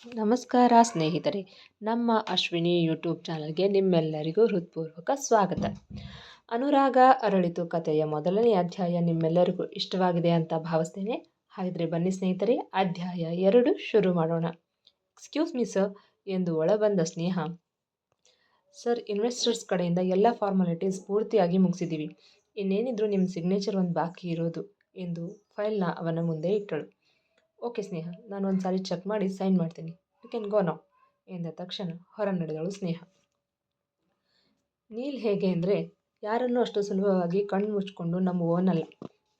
ನಮಸ್ಕಾರ ಸ್ನೇಹಿತರೆ, ನಮ್ಮ ಅಶ್ವಿನಿ ಯೂಟ್ಯೂಬ್ ಚಾನಲ್ಗೆ ನಿಮ್ಮೆಲ್ಲರಿಗೂ ಹೃತ್ಪೂರ್ವಕ ಸ್ವಾಗತ. ಅನುರಾಗ ಅರಳಿತು ಕಥೆಯ ಮೊದಲನೇ ಅಧ್ಯಾಯ ನಿಮ್ಮೆಲ್ಲರಿಗೂ ಇಷ್ಟವಾಗಿದೆ ಅಂತ ಭಾವಿಸ್ತೇನೆ. ಹಾಗಿದ್ರೆ ಬನ್ನಿ ಸ್ನೇಹಿತರೆ, ಅಧ್ಯಾಯ 2 ಶುರು ಮಾಡೋಣ. ಎಕ್ಸ್ಕ್ಯೂಸ್ ಮೀ ಸರ್ ಎಂದು ಒಳಬಂದ ಸ್ನೇಹ. ಸರ್, ಇನ್ವೆಸ್ಟರ್ಸ್ ಕಡೆಯಿಂದ ಎಲ್ಲ ಫಾರ್ಮಾಲಿಟೀಸ್ ಪೂರ್ತಿಯಾಗಿ ಮುಗಿಸಿದ್ದೀವಿ. ಇನ್ನೇನಿದ್ರು ನಿಮ್ಮ ಸಿಗ್ನೇಚರ್ ಒಂದು ಬಾಕಿ ಇರೋದು ಎಂದು ಫೈಲ್ನ ಅವನ ಮುಂದೆ ಇಟ್ಟಳು. ಓಕೆ ಸ್ನೇಹ, ನಾನು ಒಂದು ಸಾರಿ ಚೆಕ್ ಮಾಡಿ ಸೈನ್ ಮಾಡ್ತೀನಿ. ಯು ಕ್ಯಾನ್ ಗೋ ನೌ ಎಂದ ತಕ್ಷಣ ಹೊರ ನಡೆದಳು ಸ್ನೇಹ. ನೀಲ್ ಹೇಗೆ ಅಂದರೆ ಯಾರನ್ನೂ ಅಷ್ಟು ಸುಲಭವಾಗಿ ಕಣ್ಣು ಮುಚ್ಚಿಕೊಂಡು ನಂಬುವವನಲ್ಲ.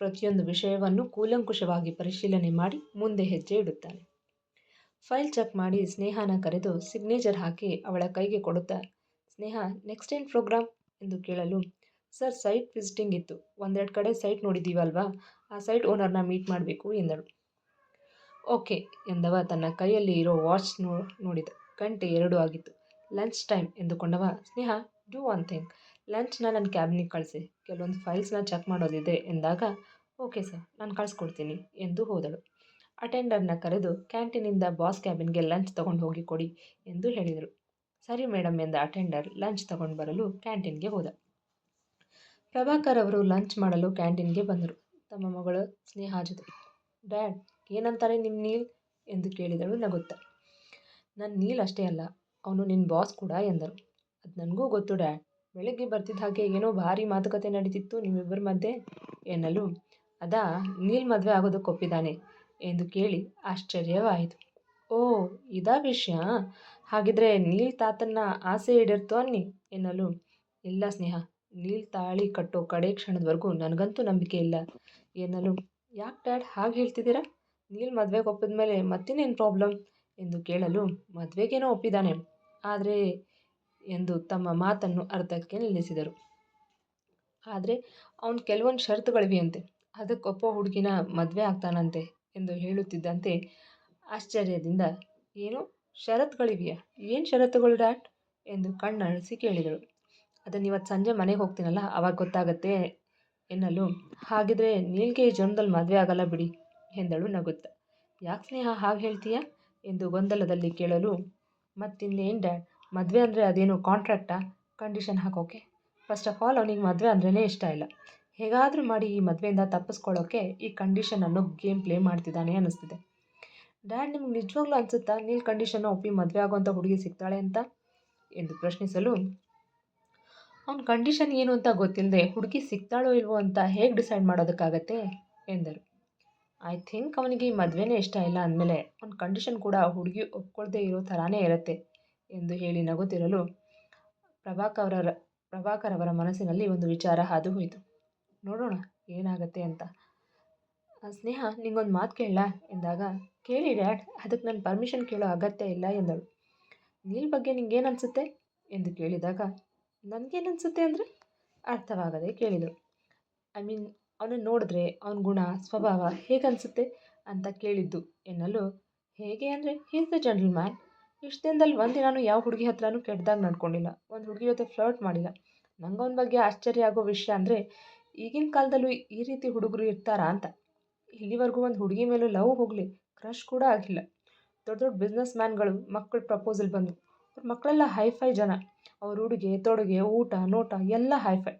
ಪ್ರತಿಯೊಂದು ವಿಷಯವನ್ನು ಕೂಲಂಕುಷವಾಗಿ ಪರಿಶೀಲನೆ ಮಾಡಿ ಮುಂದೆ ಹೆಜ್ಜೆ ಇಡುತ್ತಾನೆ. ಫೈಲ್ ಚೆಕ್ ಮಾಡಿ ಸ್ನೇಹನ ಕರೆದು ಸಿಗ್ನೇಚರ್ ಹಾಕಿ ಅವಳ ಕೈಗೆ ಕೊಡುತ್ತಾ, ಸ್ನೇಹ, ನೆಕ್ಸ್ಟ್ ಏನು ಪ್ರೋಗ್ರಾಮ್ ಎಂದು ಕೇಳಲು, ಸರ್, ಸೈಟ್ ವಿಸಿಟಿಂಗ್ ಇತ್ತು. ಒಂದೆರಡು ಕಡೆ ಸೈಟ್ ನೋಡಿದ್ದೀವಲ್ವಾ, ಆ ಸೈಟ್ ಓನರ್ನ ಮೀಟ್ ಮಾಡಬೇಕು ಎಂದಳು. ಓಕೆ ಎಂದವ ತನ್ನ ಕೈಯಲ್ಲಿ ಇರೋ ವಾಚ್ ನೋಡಿದ. ಗಂಟೆ 2 ಆಗಿತ್ತು. ಲಂಚ್ ಟೈಮ್ ಎಂದುಕೊಂಡವ, ಸ್ನೇಹ, ಡೂ ಒನ್ ಥಿಂಗ್, ಲಂಚ್ನ ನನ್ನ ಕ್ಯಾಬಿನಿಗೆ ಕಳಿಸಿ, ಕೆಲವೊಂದು ಫೈಲ್ಸ್ನ ಚೆಕ್ ಮಾಡೋದಿದೆ ಎಂದಾಗ, ಓಕೆ ಸರ್, ನಾನು ಕಳಿಸ್ಕೊಡ್ತೀನಿ ಎಂದು ಹೋದಳು. ಅಟೆಂಡರ್ನ ಕರೆದು ಕ್ಯಾಂಟೀನಿಂದ ಬಾಸ್ ಕ್ಯಾಬಿನ್ಗೆ ಲಂಚ್ ತಗೊಂಡು ಹೋಗಿ ಕೊಡಿ ಎಂದು ಹೇಳಿದರು. ಸರಿ ಮೇಡಮ್ ಎಂದ ಅಟೆಂಡರ್ ಲಂಚ್ ತಗೊಂಡು ಬರಲು ಕ್ಯಾಂಟೀನ್ಗೆ ಹೋದ. ಪ್ರಭಾಕರ್ ಅವರು ಲಂಚ್ ಮಾಡಲು ಕ್ಯಾಂಟೀನ್ಗೆ ಬಂದರು, ತಮ್ಮ ಮಗಳು ಸ್ನೇಹ ಜೊತೆ. ಡ್ಯಾಡ್, ಏನಂತಾರೆ ನಿಮ್ಮ ನೀಲ್ ಎಂದು ಕೇಳಿದಳು ನಗುತ್ತಾ. ನನ್ನ ನೀಲ್ ಅಷ್ಟೇ ಅಲ್ಲ, ಅವನು ನಿನ್ನ ಬಾಸ್ ಕೂಡ ಎಂದರು. ಅದು ನನಗೂ ಗೊತ್ತು ಡ್ಯಾಡ್, ಬೆಳಗ್ಗೆ ಬರ್ತಿದ್ದ ಹಾಗೆ ಏನೋ ಭಾರಿ ಮಾತುಕತೆ ನಡೀತಿತ್ತು ನಿಮ್ಮಿಬ್ಬರ ಮಧ್ಯೆ ಎನ್ನಲು, ಅದಾ, ನೀಲ್ ಮದುವೆ ಆಗೋದಕ್ಕೆ ಒಪ್ಪಿದ್ದಾನೆ ಎಂದು ಕೇಳಿ ಆಶ್ಚರ್ಯವಾಯಿತು. ಓ, ಇದಾ ವಿಷಯ, ಹಾಗಿದ್ರೆ ನೀಲ್ ತಾತನ್ನ ಆಸೆ ಈಡೇರ್ತು ಅನ್ನಿ ಎನ್ನಲು, ಇಲ್ಲ ಸ್ನೇಹ, ನೀಲ್ ತಾಳಿ ಕಟ್ಟೋ ಕಡೆ ಕ್ಷಣದವರೆಗೂ ನನಗಂತೂ ನಂಬಿಕೆ ಇಲ್ಲ ಎನ್ನಲು, ಯಾಕೆ ಡ್ಯಾಡ್ ಹಾಗೆ ಹೇಳ್ತಿದ್ದೀರಾ, ನೀಲ್ ಮದುವೆಗೆ ಒಪ್ಪಿದ ಮೇಲೆ ಮತ್ತಿನ್ನೇನು ಪ್ರಾಬ್ಲಮ್ ಎಂದು ಕೇಳಲು, ಮದುವೆಗೇನೋ ಒಪ್ಪಿದ್ದಾನೆ, ಆದರೆ ಎಂದು ತಮ್ಮ ಮಾತನ್ನು ಅರ್ಧಕ್ಕೆ ನಿಲ್ಲಿಸಿದರು. ಆದರೆ ಅವನು ಕೆಲವೊಂದು ಷರತ್ತುಗಳಿವೆಯಂತೆ, ಅದಕ್ಕೆ ಒಪ್ಪೋ ಹುಡುಗಿನ ಮದುವೆ ಆಗ್ತಾನಂತೆ ಎಂದು ಹೇಳುತ್ತಿದ್ದಂತೆ ಆಶ್ಚರ್ಯದಿಂದ, ಏನು ಷರತ್ತುಗಳಿವೆಯಾ, ಏನು ಷರತ್ತುಗಳು ಡ್ಯಾಡ್ ಎಂದು ಕಣ್ಣಳಿಸಿ ಕೇಳಿದಳು. ಅದನ್ನು ಇವತ್ತು ಸಂಜೆ ಮನೆಗೆ ಹೋಗ್ತೀನಲ್ಲ ಆವಾಗ ಗೊತ್ತಾಗತ್ತೆ ಎನ್ನಲು, ಹಾಗಿದ್ರೆ ನೀಲ್ಗೆ ಈ ಜನ್ಮದಲ್ಲಿ ಮದುವೆ ಆಗಲ್ಲ ಬಿಡಿ ಎಂದಳು ನಗುತ್ತಾ. ಯಾಕೆ ಸ್ನೇಹ ಹಾಗೆ ಹೇಳ್ತೀಯಾ ಎಂದು ಗೊಂದಲದಲ್ಲಿ ಕೇಳಲು, ಮತ್ತಿನ್ನೇನು ಡ್ಯಾಡ್, ಮದುವೆ ಅಂದರೆ ಅದೇನು ಕಾಂಟ್ರಾಕ್ಟಾ, ಕಂಡೀಷನ್ ಹಾಕೋಕೆ? ಫಸ್ಟ್ ಆಫ್ ಆಲ್ ಅವನಿಗೆ ಮದುವೆ ಅಂದ್ರೇ ಇಷ್ಟ ಇಲ್ಲ. ಹೇಗಾದರೂ ಮಾಡಿ ಈ ಮದುವೆಯಿಂದ ತಪ್ಪಿಸ್ಕೊಳ್ಳೋಕ್ಕೆ ಈ ಕಂಡೀಷನ್ ಅನ್ನೋ ಗೇಮ್ ಪ್ಲೇ ಮಾಡ್ತಿದ್ದಾನೆ ಅನ್ನಿಸ್ತಿದೆ. ಡ್ಯಾಡ್, ನಿಮ್ಗೆ ನಿಜವಾಗ್ಲೂ ಅನಿಸುತ್ತಾ ನೀಲ್ ಕಂಡೀಷನ್ನ ಒಪ್ಪಿ ಮದುವೆ ಆಗೋಂಥ ಹುಡುಗಿ ಸಿಗ್ತಾಳೆ ಅಂತ ಎಂದು ಪ್ರಶ್ನಿಸಲು, ಅವನ ಕಂಡೀಷನ್ ಏನು ಅಂತ ಗೊತ್ತಿಲ್ಲದೆ ಹುಡುಗಿ ಸಿಗ್ತಾಳೋ ಇಲ್ವೋ ಅಂತ ಹೇಗೆ ಡಿಸೈಡ್ ಮಾಡೋದಕ್ಕಾಗತ್ತೆ ಎಂದರು. ಐ ಥಿಂಕ್ ಅವನಿಗೆ ಈ ಮದುವೆನೇ ಇಷ್ಟ ಇಲ್ಲ ಅಂದಮೇಲೆ ಅವ್ನ ಕಂಡೀಷನ್ ಕೂಡ ಹುಡುಗಿ ಒಪ್ಕೊಳ್ದೇ ಇರೋ ಥರಾನೇ ಇರುತ್ತೆ ಎಂದು ಹೇಳಿ ನಗುತ್ತಿರಲು, ಪ್ರಭಾಕರ್ ಅವರ ಮನಸ್ಸಿನಲ್ಲಿ ಒಂದು ವಿಚಾರ ಹಾದು ಹೋಯಿತು. ನೋಡೋಣ ಏನಾಗತ್ತೆ ಅಂತ. ಸ್ನೇಹ, ನಿಂಗೊಂದು ಮಾತು ಕೇಳಲ್ಲ ಎಂದಾಗ, ಕೇಳಿ ಡ್ಯಾಡ್, ಅದಕ್ಕೆ ನನ್ನ ಪರ್ಮಿಷನ್ ಕೇಳೋ ಅಗತ್ಯ ಇಲ್ಲ ಎಂದಳು. ನೀಲ್ ಬಗ್ಗೆ ನಿಂಗೇನು ಅನಿಸುತ್ತೆ ಎಂದು ಕೇಳಿದಾಗ, ನನಗೇನನ್ಸುತ್ತೆ ಅಂದರೆ ಅರ್ಥವಾಗದೆ ಕೇಳಿದಳು. ಐ ಮೀನ್, ಅವನನ್ನು ನೋಡಿದ್ರೆ ಅವನ ಗುಣ ಸ್ವಭಾವ ಹೇಗನ್ಸುತ್ತೆ ಅಂತ ಕೇಳಿದ್ದು ಎನ್ನಲು, ಹೇಗೆ ಅಂದರೆ he is the gentle man. ಇಷ್ಟು ದಿನದಲ್ಲಿ ಒಂದಿನಾನು ಯಾವ ಹುಡುಗಿ ಹತ್ರನೂ ಕೆಟ್ಟದಾಗಿ ನಡ್ಕೊಂಡಿಲ್ಲ, ಒಂದು ಹುಡುಗಿ ಜೊತೆ ಫ್ಲರ್ಟ್ ಮಾಡಿಲ್ಲ. ನಂಗೆ ಅವನ ಬಗ್ಗೆ ಆಶ್ಚರ್ಯ ಆಗೋ ವಿಷಯ ಅಂದರೆ ಈಗಿನ ಕಾಲದಲ್ಲೂ ಈ ರೀತಿ ಹುಡುಗರು ಇರ್ತಾರಾ ಅಂತ. ಇಲ್ಲಿವರೆಗೂ ಒಂದು ಹುಡುಗಿ ಮೇಲೂ ಲವ್ ಹೋಗಲಿ, ಕ್ರಶ್ ಕೂಡ ಆಗಿಲ್ಲ. ದೊಡ್ಡ ದೊಡ್ಡ ಬಿಸ್ನೆಸ್ ಮ್ಯಾನ್ಗಳು ಮಕ್ಕಳ ಪ್ರಪೋಸಲ್ ಬಂದು, ಅವ್ರ ಮಕ್ಕಳೆಲ್ಲ ಹೈಫೈ ಜನ, ಅವ್ರ ಉಡುಗೆ ತೊಡುಗೆ ಊಟ ನೋಟ ಎಲ್ಲ ಹೈಫೈ.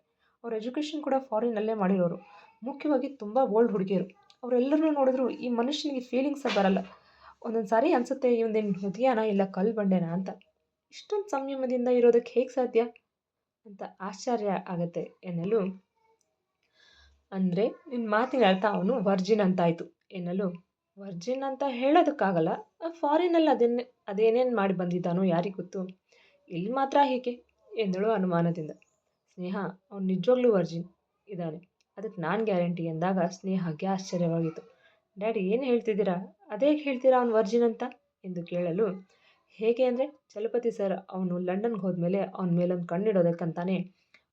ಅವ್ರ ಎಜುಕೇಷನ್ ಕೂಡ ಫಾರಿನಲ್ಲೇ ಮಾಡಿರೋರು, ಮುಖ್ಯವಾಗಿ ತುಂಬ ಓಲ್ಡ್ ಹುಡುಗಿಯರು. ಅವರೆಲ್ಲರನ್ನೂ ನೋಡಿದ್ರು ಈ ಮನುಷ್ಯನಿಗೆ ಫೀಲಿಂಗ್ಸೇ ಬರಲ್ಲ. ಒಂದೊಂದು ಸಾರಿ ಅನಿಸುತ್ತೆ ಇವನೇನು ಹೃದಯನ ಇಲ್ಲ ಕಲ್ಲು ಬಂಡೆನಾ ಅಂತ. ಇಷ್ಟೊಂದು ಸಂಯಮದಿಂದ ಇರೋದಕ್ಕೆ ಹೇಗೆ ಸಾಧ್ಯ ಅಂತ ಆಶ್ಚರ್ಯ ಆಗತ್ತೆ ಎನ್ನಲು, ಅಂದರೆ ನಿನ್ನ ಮಾತಿನ ಅರ್ಥ ಅವನು ವರ್ಜಿನ್ ಅಂತಾಯಿತು ಎನ್ನಲು, ವರ್ಜಿನ್ ಅಂತ ಹೇಳೋದಕ್ಕಾಗಲ್ಲ, ಫಾರಿನಲ್ಲಿ ಅದೇನೇನು ಮಾಡಿ ಬಂದಿದ್ದಾನೋ ಯಾರಿಗೆ ಗೊತ್ತು, ಇಲ್ಲಿ ಮಾತ್ರ ಹೀಗೆ ಎಂದಳು ಅನುಮಾನದಿಂದ. ಸ್ನೇಹ, ಅವನು ನಿಜವಾಗ್ಲೂ ವರ್ಜಿನ್ ಇದ್ದಾನೆ, ಅದಕ್ಕೆ ನಾನು ಗ್ಯಾರಂಟಿ ಎಂದಾಗ ಸ್ನೇಹಕ್ಕೆ ಆಶ್ಚರ್ಯವಾಗಿತ್ತು. ಡ್ಯಾಡಿ, ಏನು ಹೇಳ್ತಿದ್ದೀರಾ, ಅದೇ ಹೇಳ್ತೀರಾ ಅವ್ನು ವರ್ಜಿನ್ ಅಂತ ಎಂದು ಕೇಳಲು, ಹೇಗೆ ಅಂದರೆ ಚಲಪತಿ ಸರ್ ಅವನು ಲಂಡನ್ಗೆ ಹೋದ್ಮೇಲೆ ಅವನ ಮೇಲೊಂದು ಕಣ್ಣಿಡೋದಕ್ಕಂತಾನೆ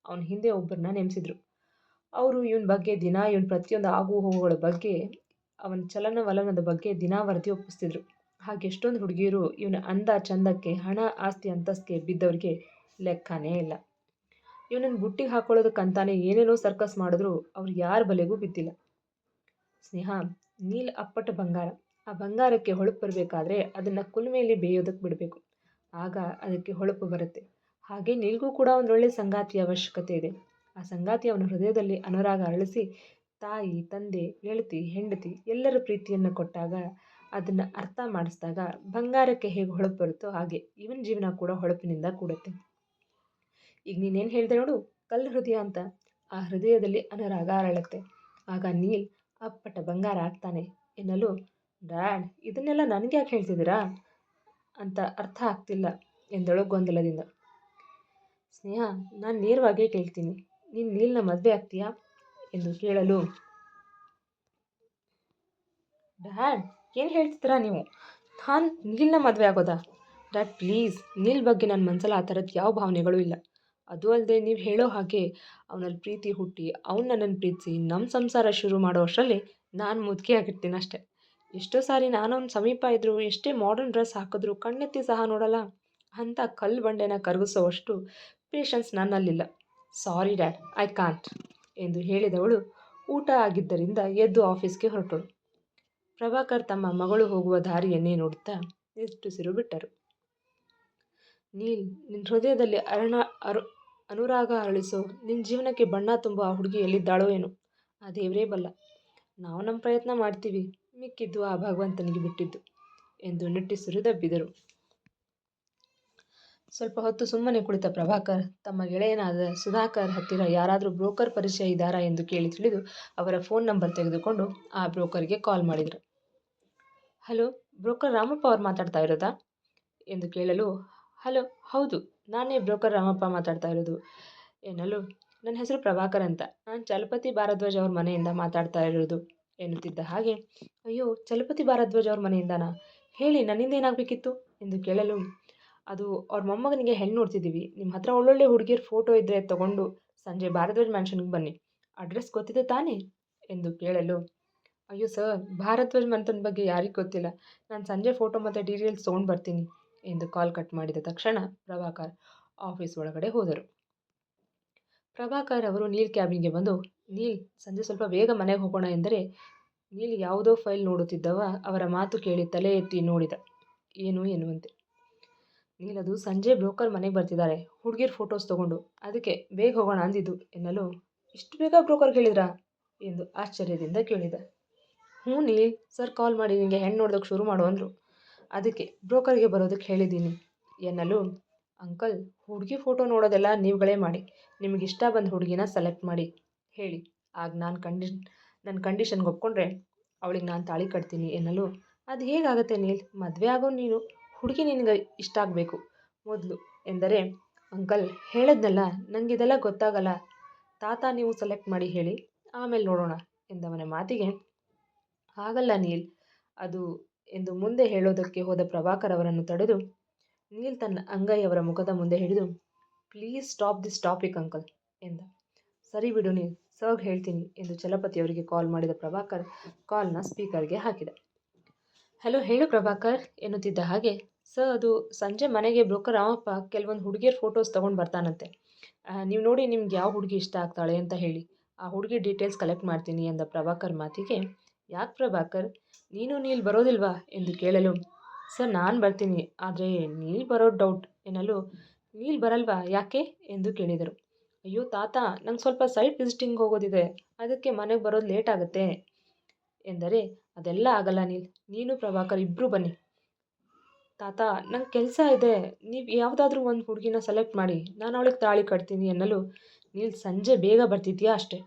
ಅವನ ಹಿಂದೆ ಒಬ್ಬರನ್ನ ನೇಮಿಸಿದ್ರು. ಅವರು ಇವನ ಬಗ್ಗೆ ದಿನ ಇವನ ಪ್ರತಿಯೊಂದು ಆಗು ಹೋಗುಗಳ ಬಗ್ಗೆ, ಅವನ ಚಲನವಲನದ ಬಗ್ಗೆ ದಿನ ವರದಿ ಒಪ್ಪಿಸ್ತಿದ್ರು. ಹಾಗೆ ಎಷ್ಟೊಂದು ಹುಡುಗಿಯರು ಇವನ ಅಂದ ಚಂದಕ್ಕೆ, ಹಣ ಆಸ್ತಿ ಅಂತಸ್ತಿಗೆ ಬಿದ್ದವರಿಗೆ ಲೆಕ್ಕನೇ ಇಲ್ಲ. ಇವನನ್ನು ಬುಟ್ಟಿಗೆ ಹಾಕೊಳ್ಳೋದಕ್ಕಂತಾನೆ ಏನೇನೋ ಸರ್ಕಸ್ ಮಾಡಿದ್ರು ಅವ್ರು ಯಾರ ಬಲೆಗೂ ಬಿದ್ದಿಲ್ಲ. ಸ್ನೇಹ, ನೀಲ್ ಅಪ್ಪಟ ಬಂಗಾರ, ಆ ಬಂಗಾರಕ್ಕೆ ಹೊಳಪು ಬರಬೇಕಾದ್ರೆ ಅದನ್ನು ಕುಲುಮೆಯಲ್ಲಿ ಬೇಯೋದಕ್ಕೆ ಬಿಡಬೇಕು. ಆಗ ಅದಕ್ಕೆ ಹೊಳಪು ಬರುತ್ತೆ. ಹಾಗೆ ನೀಲ್ಗೂ ಕೂಡ ಒಂದೊಳ್ಳೆ ಸಂಗಾತಿಯ ಅವಶ್ಯಕತೆ ಇದೆ. ಆ ಸಂಗಾತಿ ಅವನ ಹೃದಯದಲ್ಲಿ ಅನುರಾಗ ಅರಳಿಸಿ ತಾಯಿ, ತಂದೆ, ಗೆಳತಿ, ಹೆಂಡತಿ ಎಲ್ಲರ ಪ್ರೀತಿಯನ್ನು ಕೊಟ್ಟಾಗ, ಅದನ್ನು ಅರ್ಥ ಮಾಡಿಸಿದಾಗ ಬಂಗಾರಕ್ಕೆ ಹೇಗೆ ಹೊಳಪು ಬರುತ್ತೋ ಹಾಗೆ ಇವನ ಜೀವನ ಕೂಡ ಹೊಳಪಿನಿಂದ ಕೂಡುತ್ತೆ. ಈಗ ನೀನೇನು ಹೇಳಿದೆ ನೋಡು, ಕಲ್ಲು ಹೃದಯ ಅಂತ. ಆ ಹೃದಯದಲ್ಲಿ ಅನುರಾಗ ಅರಳುತ್ತೆ. ಆಗ ನೀಲ್ ಅಪ್ಪಟ ಬಂಗಾರ ಆಗ್ತಾನೆ ಎನ್ನಲು, ಡ್ಯಾಡ್ ಇದನ್ನೆಲ್ಲ ನನಗೆ ಯಾಕೆ ಹೇಳ್ತಿದ್ದೀರಾ ಅಂತ ಅರ್ಥ ಆಗ್ತಿಲ್ಲ ಎಂದಳು ಗೊಂದಲದಿಂದ. ಸ್ನೇಹ, ನಾನು ನೇರವಾಗೇ ಕೇಳ್ತೀನಿ, ನೀನು ನೀಲ್ನ ಮದುವೆ ಆಗ್ತೀಯಾ ಎಂದು ಕೇಳಲು, ಡ್ಯಾಡ್ ಏನು ಹೇಳ್ತಿದ್ದೀರಾ ನೀವು? ನಾನು ನೀಲ್ನ ಮದುವೆ ಆಗೋದಾ? ಡ್ಯಾಡ್ ಪ್ಲೀಸ್, ನೀಲ್ ಬಗ್ಗೆ ನನ್ನ ಮನಸ್ಸಲ್ಲಿ ಆ ಥರದ್ದು ಯಾವ ಭಾವನೆಗಳು ಇಲ್ಲ. ಅದು ಅಲ್ಲದೆ ನೀವು ಹೇಳೋ ಹಾಗೆ ಅವನಲ್ಲಿ ಪ್ರೀತಿ ಹುಟ್ಟಿ ಅವ್ನು ನನ್ನನ್ನು ಪ್ರೀತಿಸಿ ನಮ್ಮ ಸಂಸಾರ ಶುರು ಮಾಡೋ ಅಷ್ಟರಲ್ಲಿ ನಾನು ಮುದುಕಿ ಆಗಿರ್ತೀನಿ ಅಷ್ಟೆ. ಎಷ್ಟೋ ಸಾರಿ ನಾನು ಅವ್ನ ಸಮೀಪ ಇದ್ದರೂ ಎಷ್ಟೇ ಮಾಡರ್ನ್ ಡ್ರೆಸ್ ಹಾಕಿದ್ರೂ ಕಣ್ಣೆತ್ತಿ ಸಹ ನೋಡಲ್ಲ. ಅಂಥ ಕಲ್ಲು ಬಂಡೆನ ಕರಗಿಸೋವಷ್ಟು ಪೇಷನ್ಸ್ ನನ್ನಲ್ಲಿಲ್ಲ. ಸಾರಿ ಡ್ಯಾಡ್, ಐ ಕಾಂಟ್ ಎಂದು ಹೇಳಿದವಳು ಊಟ ಆಗಿದ್ದರಿಂದ ಎದ್ದು ಆಫೀಸ್ಗೆ ಹೊರಟಳು. ಪ್ರಭಾಕರ್ ತಮ್ಮ ಮಗಳು ಹೋಗುವ ದಾರಿಯನ್ನೇ ನೋಡುತ್ತಾ ನಿಟ್ಟುಸಿರು ಬಿಟ್ಟರು. ನೀಲ್, ನಿನ್ನ ಹೃದಯದಲ್ಲಿ ಅನುರಾಗ ಅರಳಿಸೋ, ನಿನ್ನ ಜೀವನಕ್ಕೆ ಬಣ್ಣ ತುಂಬೋ ಆ ಹುಡುಗಿ ಎಲ್ಲಿದ್ದಾಳೋ ಏನು? ಆ ದೇವರೇ ಬಲ್ಲ. ನಾವು ನಮ್ಮ ಪ್ರಯತ್ನ ಮಾಡ್ತೀವಿ, ಮಿಕ್ಕಿದ್ದು ಆ ಭಗವಂತನಿಗೆ ಬಿಟ್ಟಿದ್ದು ಎಂದು ನಿಟ್ಟುಸಿರು ದಬ್ಬಿದರು. ಸ್ವಲ್ಪ ಹೊತ್ತು ಸುಮ್ಮನೆ ಕುಳಿತ ಪ್ರಭಾಕರ್ ತಮ್ಮ ಗೆಳೆಯನಾದ ಸುಧಾಕರ್ ಹತ್ತಿರ ಯಾರಾದರೂ ಬ್ರೋಕರ್ ಪರಿಚಯ ಇದ್ದಾರಾ ಎಂದು ಕೇಳಿ ತಿಳಿದು ಅವರ ಫೋನ್ ನಂಬರ್ ತೆಗೆದುಕೊಂಡು ಆ ಬ್ರೋಕರ್ಗೆ ಕಾಲ್ ಮಾಡಿದರು. ಹಲೋ, ಬ್ರೋಕರ್ ರಾಮಪ್ಪ ಅವ್ರು ಮಾತಾಡ್ತಾ ಇರೋದಾ ಎಂದು ಕೇಳಲು, ಹಲೋ ಹೌದು, ನಾನೇ ಬ್ರೋಕರ್ ರಾಮಪ್ಪ ಮಾತಾಡ್ತಾ ಇರೋದು ಎನ್ನಲು, ನನ್ನ ಹೆಸರು ಪ್ರಭಾಕರ್ ಅಂತ, ನಾನು ಚಲಪತಿ ಭಾರದ್ವಾಜ್ ಅವ್ರ ಮನೆಯಿಂದ ಮಾತಾಡ್ತಾ ಇರೋದು ಎನ್ನುತ್ತಿದ್ದ ಹಾಗೆ, ಅಯ್ಯೋ ಚಲಪತಿ ಭಾರದ್ವಾಜ್ ಅವ್ರ ಮನೆಯಿಂದನಾ, ಹೇಳಿ ನನ್ನಿಂದ ಏನಾಗಬೇಕಿತ್ತು ಎಂದು ಕೇಳಲು, ಅದು ಅವ್ರ ಮೊಮ್ಮಗನಿಗೆ ಹೆಣ್ಣು ನೋಡ್ತಿದ್ದೀವಿ, ನಿಮ್ಮ ಹತ್ರ ಒಳ್ಳೊಳ್ಳೆ ಹುಡುಗಿಯರ ಫೋಟೋ ಇದ್ದರೆ ತೊಗೊಂಡು ಸಂಜೆ ಭಾರದ್ವಾಜ್ ಮ್ಯಾನ್ಷನ್ಗೆ ಬನ್ನಿ, ಅಡ್ರೆಸ್ ಗೊತ್ತಿದೆ ತಾನೇ ಎಂದು ಕೇಳಲು, ಅಯ್ಯೋ ಸರ್, ಭಾರದ್ವಾಜ್ ಮಂತನ ಬಗ್ಗೆ ಯಾರಿಗೆ ಗೊತ್ತಿಲ್ಲ, ನಾನು ಸಂಜೆ ಫೋಟೋ ಮತ್ತು ಡೀಟೇಲ್ಸ್ ತೊಗೊಂಡು ಬರ್ತೀನಿ ಎಂದು ಕಾಲ್ ಕಟ್ ಮಾಡಿದ ತಕ್ಷಣ ಪ್ರಭಾಕರ್ ಆಫೀಸ್ ಒಳಗಡೆ ಹೋದರು. ಪ್ರಭಾಕರ್ ಅವರು ನೀಲ್ ಕ್ಯಾಬಿನ್ಗೆ ಬಂದು, ನೀಲ್ ಸಂಜೆ ಸ್ವಲ್ಪ ಬೇಗ ಮನೆಗೆ ಹೋಗೋಣ ಎಂದರೆ, ನೀಲ್ ಯಾವುದೋ ಫೈಲ್ ನೋಡುತ್ತಿದ್ದವ ಅವರ ಮಾತು ಕೇಳಿ ತಲೆ ಎತ್ತಿ ನೋಡಿದ, ಏನು ಎನ್ನುವಂತೆ. ನೀಲ್, ಅದು ಸಂಜೆ ಬ್ರೋಕರ್ ಮನೆಗೆ ಬರ್ತಿದ್ದಾರೆ ಹುಡುಗಿರ ಫೋಟೋಸ್ ತೊಗೊಂಡು, ಅದಕ್ಕೆ ಬೇಗ ಹೋಗೋಣ ಅಂದಿದ್ದು ಎನ್ನಲು, ಇಷ್ಟು ಬೇಗ ಬ್ರೋಕರ್ಗೆ ಹೇಳಿದ್ರಾ ಎಂದು ಆಶ್ಚರ್ಯದಿಂದ ಕೇಳಿದ. ಹ್ಞೂ ನೀಲ್, ಸರ್ ಕಾಲ್ ಮಾಡಿ ನಿನಗೆ ಹೆಣ್ಣು ನೋಡೋದಕ್ಕೆ ಶುರು ಮಾಡು ಅಂದರು, ಅದಕ್ಕೆ ಬ್ರೋಕರ್ಗೆ ಬರೋದಕ್ಕೆ ಹೇಳಿದ್ದೀನಿ ಎನ್ನಲು, ಅಂಕಲ್ ಹುಡುಗಿ ಫೋಟೋ ನೋಡೋದೆಲ್ಲ ನೀವುಗಳೇ ಮಾಡಿ, ನಿಮಗೆ ಇಷ್ಟ ಬಂದ ಹುಡುಗಿನ ಸೆಲೆಕ್ಟ್ ಮಾಡಿ ಹೇಳಿ, ಆಗ ನನ್ನ ಕಂಡೀಷನ್ಗೆ ಒಪ್ಕೊಂಡ್ರೆ ಅವಳಿಗೆ ನಾನು ತಾಳಿ ಕಟ್ತೀನಿ ಎನ್ನಲು, ಅದು ಹೇಗಾಗುತ್ತೆ ನೀಲ್, ಮದುವೆ ಆಗೋ ನೀನು, ಹುಡುಗಿ ನಿನಗೆ ಇಷ್ಟ ಆಗಬೇಕು ಮೊದಲು ಎಂದರೆ, ಅಂಕಲ್ ಹೇಳಿದ್ನಲ್ಲ, ನನಗೆ ಇದೆಲ್ಲ ಗೊತ್ತಾಗಲ್ಲ, ತಾತ ನೀವು ಸೆಲೆಕ್ಟ್ ಮಾಡಿ ಹೇಳಿ ಆಮೇಲೆ ನೋಡೋಣ ಎಂದವನ ಮಾತಿಗೆ, ಹಾಗಲ್ಲ ನೀಲ್ ಅದು ಎಂದು ಮುಂದೆ ಹೇಳೋದಕ್ಕೆ ಹೋದ ಪ್ರಭಾಕರ್ ಅವರನ್ನು ತಡೆದು, ನೀಲ್ ತನ್ನ ಅಂಗೈಯವರ ಮುಖದ ಮುಂದೆ ಹಿಡಿದು, please stop this topic uncle ಎಂದ. ಸರಿ ಬಿಡು ನೀಲ್, ಸರ್ಗೆ ಹೇಳ್ತೀನಿ ಎಂದು ಚಲಪತಿಯವರಿಗೆ ಕಾಲ್ ಮಾಡಿದ ಪ್ರಭಾಕರ್ ಕಾಲ್ನ ಸ್ಪೀಕರ್ಗೆ ಹಾಕಿದ. ಹಲೋ ಹೇಳು ಪ್ರಭಾಕರ್ ಎನ್ನುತ್ತಿದ್ದ ಹಾಗೆ, ಸರ್ ಅದು ಸಂಜೆ ಮನೆಗೆ ಬ್ರೋಕರ್ ರಾಮಪ್ಪ ಕೆಲವೊಂದು ಹುಡುಗಿಯರ ಫೋಟೋಸ್ ತೊಗೊಂಡು ಬರ್ತಾನಂತೆ, ನೀವು ನೋಡಿ ನಿಮ್ಗೆ ಯಾವ ಹುಡುಗಿ ಇಷ್ಟ ಆಗ್ತಾಳೆ ಅಂತ ಹೇಳಿ, ಆ ಹುಡುಗಿ ಡೀಟೇಲ್ಸ್ ಕಲೆಕ್ಟ್ ಮಾಡ್ತೀನಿ ಎಂದ ಪ್ರಭಾಕರ್ ಮಾತಿಗೆ, ಯಾಕೆ ಪ್ರಭಾಕರ್, ನೀನು ನೀಲ್ ಬರೋದಿಲ್ವಾ ಎಂದು ಕೇಳಲು, ಸರ್ ನಾನು ಬರ್ತೀನಿ, ಆದರೆ ನೀಲ್ ಬರೋದು ಡೌಟ್ ಎನ್ನಲು, ನೀಲ್ ಬರಲ್ವಾ ಯಾಕೆ ಎಂದು ಕೇಳಿದರು. ಅಯ್ಯೋ ತಾತ, ನಂಗೆ ಸ್ವಲ್ಪ ಸೈಟ್ ವಿಸಿಟಿಂಗ್ ಹೋಗೋದಿದೆ, ಅದಕ್ಕೆ ಮನೆಗೆ ಬರೋದು ಲೇಟ್ ಆಗುತ್ತೆ ಎಂದರೆ, ಅದೆಲ್ಲ ಆಗಲ್ಲ ನೀಲ್, ನೀನು ಪ್ರಭಾಕರ್ ಇಬ್ಬರು ಬನ್ನಿ. ತಾತ ನಂಗೆ ಕೆಲಸ ಇದೆ, ನೀವು ಯಾವುದಾದ್ರೂ ಒಂದು ಹುಡುಗಿನ ಸೆಲೆಕ್ಟ್ ಮಾಡಿ, ನಾನು ಅವಳಿಗೆ ತಾಳಿ ಕಟ್ತೀನಿ ಎನ್ನಲು, ನೀಲ್ ಸಂಜೆ ಬೇಗ ಬರ್ತಿದ್ಯಾ ಅಷ್ಟೆ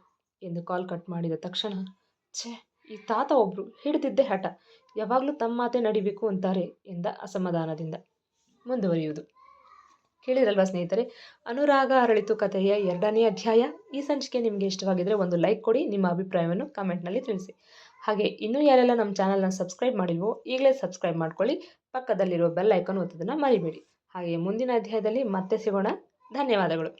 ಎಂದು ಕಾಲ್ ಕಟ್ ಮಾಡಿದ ತಕ್ಷಣ, ಛೇ ಈ ತಾತ ಒಬ್ಬರು ಹಿಡಿದಿದ್ದೇ ಹಠ, ಯಾವಾಗಲೂ ತಮ್ಮ ಮಾತೇ ನಡಿಬೇಕು ಅಂತಾರೆ ಎಂದ ಅಸಮಾಧಾನದಿಂದ. ಮುಂದುವರಿಯುವುದು. ಕೇಳಿದ್ರಲ್ವಾ ಸ್ನೇಹಿತರೆ, ಅನುರಾಗ ಅರಳಿತು ಕಥೆಯ 2ನೇ ಅಧ್ಯಾಯ. ಈ ಸಂಚಿಕೆ ನಿಮಗೆ ಇಷ್ಟವಾಗಿದ್ದರೆ ಒಂದು ಲೈಕ್ ಕೊಡಿ, ನಿಮ್ಮ ಅಭಿಪ್ರಾಯವನ್ನು ಕಮೆಂಟ್ನಲ್ಲಿ ತಿಳಿಸಿ. ಹಾಗೆ ಇನ್ನೂ ಯಾರೆಲ್ಲ ನಮ್ಮ ಚಾನಲ್ನ ಸಬ್ಸ್ಕ್ರೈಬ್ ಮಾಡಿಲ್ವೋ ಈಗಲೇ ಸಬ್ಸ್ಕ್ರೈಬ್ ಮಾಡ್ಕೊಳ್ಳಿ, ಪಕ್ಕದಲ್ಲಿರೋ ಬೆಲ್ ಐಕಾನ್ ಒತ್ತೋದನ್ನು ಮರಿಬೇಡಿ. ಹಾಗೆ ಮುಂದಿನ ಅಧ್ಯಾಯದಲ್ಲಿ ಮತ್ತೆ ಸಿಗೋಣ. ಧನ್ಯವಾದಗಳು.